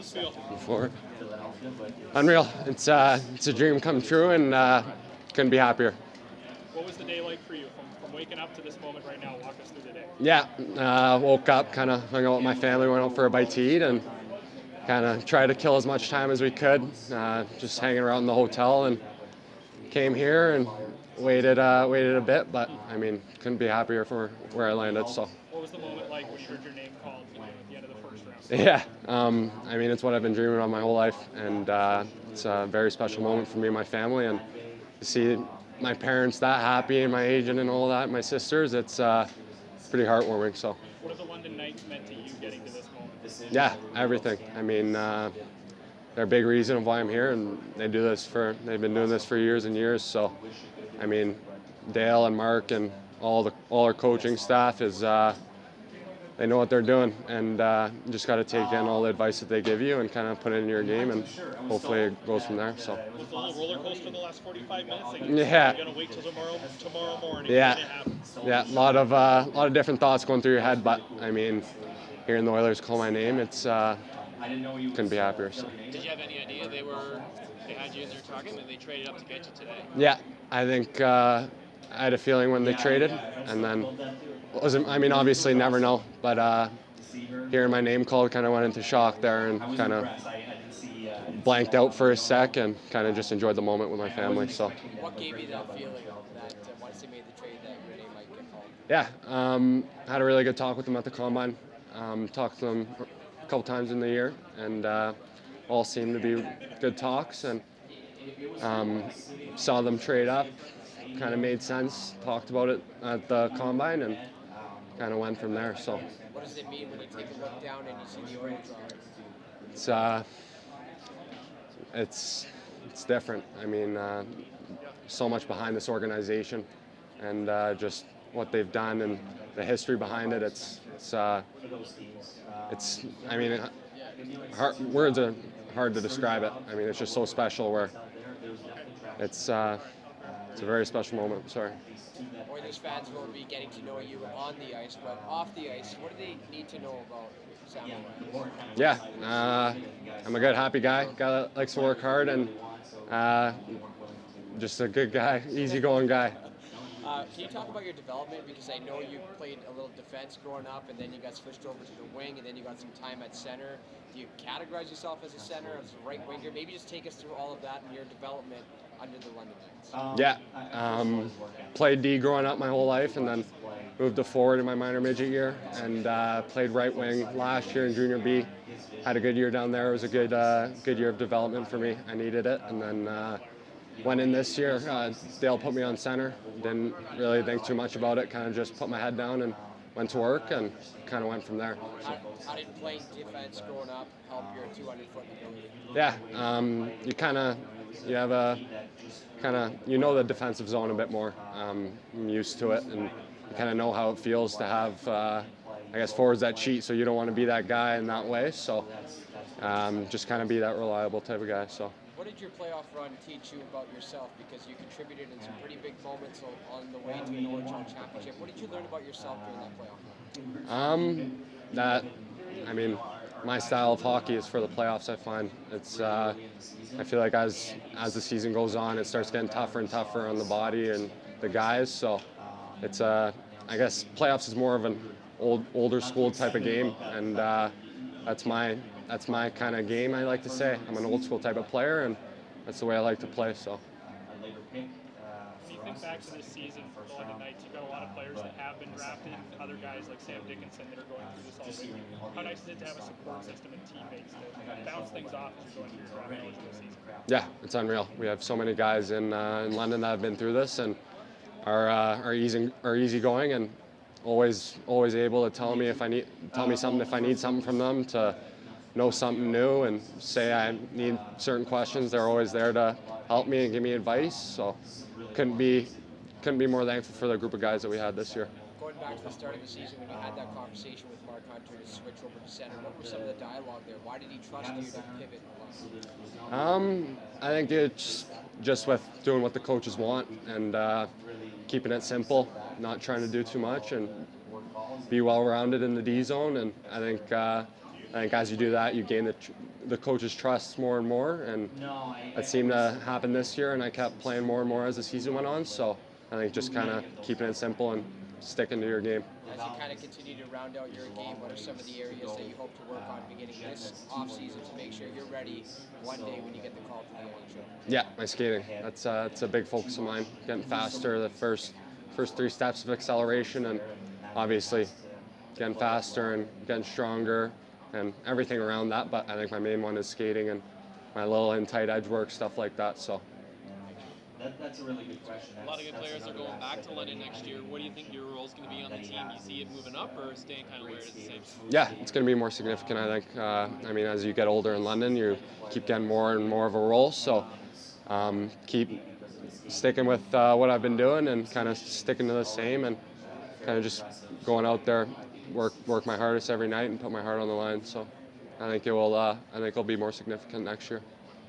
this feel? Before. Unreal. It's a dream come true, and couldn't be happier. What was the day like for you from waking up to this moment right now? Walk us through the day. Yeah, woke up, kind of hung out with my family, went out for a bite to eat, and kind of tried to kill as much time as we could, just hanging around the hotel, and came here and waited a bit, but I mean, couldn't be happier for where I landed. So. What was the moment like when you heard your name called at the end of the first round? Yeah, I mean, it's what I've been dreaming about my whole life, and it's a very special moment for me and my family, and to see my parents that happy and my agent and all that, my sisters, it's pretty heartwarming. So. What have the London Knights meant to you getting to this moment? Yeah, everything. I mean, they're a big reason of why I'm here, and they've been doing this for years and years. So, I mean, Dale and Mark and all our coaching staff is they know what they're doing, and you just got to take in all the advice that they give you and kind of put it in your game, and hopefully it goes from there. So. Was the little roller coaster the last 45 minutes? Yeah. You're gonna wait till tomorrow morning. Yeah. Yeah. A lot of different thoughts going through your head, but I mean, hearing the Oilers call my name, it's couldn't be happier. So. Did you have any idea they had you in their target and they traded up to get you today? Yeah, I think I had a feeling when they traded, and then obviously never know, but hearing my name called kind of went into shock there and kind of blanked out for a sec and kind of just enjoyed the moment with my family. So. What gave you that feeling that once they made the trade that your name might get called? Yeah, had a really good talk with them at the Combine. Talked to them a couple times in the year, and all seemed to be good talks, and saw them trade up. Kind of made sense. Talked about it at the Combine, and kind of went from there. So. What does it mean when you take a look down and you see the Oilers? It's different. I mean, so much behind this organization, and just what they've done and the history behind it. It's I mean, words are hard to describe it. I mean, it's just so special. Where it's a very special moment. Sorry. Oilers fans will be getting to know you on the ice, but off the ice, what do they need to know about Sam? Yeah, I'm a good, happy guy that likes to work hard, and just a good guy, easygoing guy. Can you talk about your development? Because I know you played a little defense growing up, and then you got switched over to the wing, and then you got some time at center. Do you categorize yourself as a center, as a right winger? Maybe just take us through all of that and your development under the London Knights. Yeah, played D growing up my whole life, and then moved to forward in my minor midget year, and played right wing last year in junior B. Had a good year down there. It was a good year of development for me. I needed it, and then went in this year. Dale put me on center. Didn't really think too much about it. Kind of just put my head down and went to work, and kind of went from there. So. How did playing defense growing up help your 200-foot ability? Yeah, you have a you know the defensive zone a bit more. I'm used to it, and you kind of know how it feels to have, I guess, forwards that cheat. So you don't want to be that guy in that way. So just kind of be that reliable type of guy. So. What did your playoff run teach you about yourself? Because you contributed in some pretty big moments on the way to an OHL championship. What did you learn about yourself during that playoff? My style of hockey is for the playoffs. I find it's. I feel like as the season goes on, it starts getting tougher and tougher on the body and the guys. So it's I guess playoffs is more of an older school type of game, and that's my kind of game, I like to say. I'm an old school type of player, and that's the way I like to play. So. When you think back to this season for the London Knights, you've got a lot of players that have been drafted, other guys like Sam Dickinson that are going through this already. How nice is it to have a support system and teammates to bounce things off as you're going through your draft eligible season? Yeah, it's unreal. We have so many guys in London that have been through this and are easygoing and always able to tell me something if I need something from them, to know something new and say I need certain questions. They're always there to help me and give me advice. So couldn't be more thankful for the group of guys that we had this year. Going back to the start of the season when you had that conversation with Mark Hunter to switch over to center, what were some of the dialogue there? Why did he trust you to pivot along? I think it's just with doing what the coaches want and keeping it simple, not trying to do too much, and be well-rounded in the D zone. And I think as you do that, you gain the coaches' trust more and more, and it seemed to happen this year, and I kept playing more and more as the season went on. So I think just kind of keeping it simple and sticking to your game. As you kind of continue to round out your game, what are some of the areas that you hope to work on beginning this offseason to make sure you're ready one day when you get the call to the NHL? Yeah, my skating. That's a big focus of mine. Getting faster, the first 3 steps of acceleration, and obviously getting faster and getting stronger and everything around that. But I think my main one is skating and my little in tight edge work, stuff like that. So. That's a really good question. A lot of good players are going back to London next year. What do you think your role is going to be on the team? Do you see it moving up or staying kind of where it is the same? Yeah, it's going to be more significant, I think. I mean, as you get older in London, you keep getting more and more of a role. So keep sticking with what I've been doing and kind of sticking to the same and kind of just going out there, work my hardest every night and put my heart on the line. So I think it'll be more significant next year.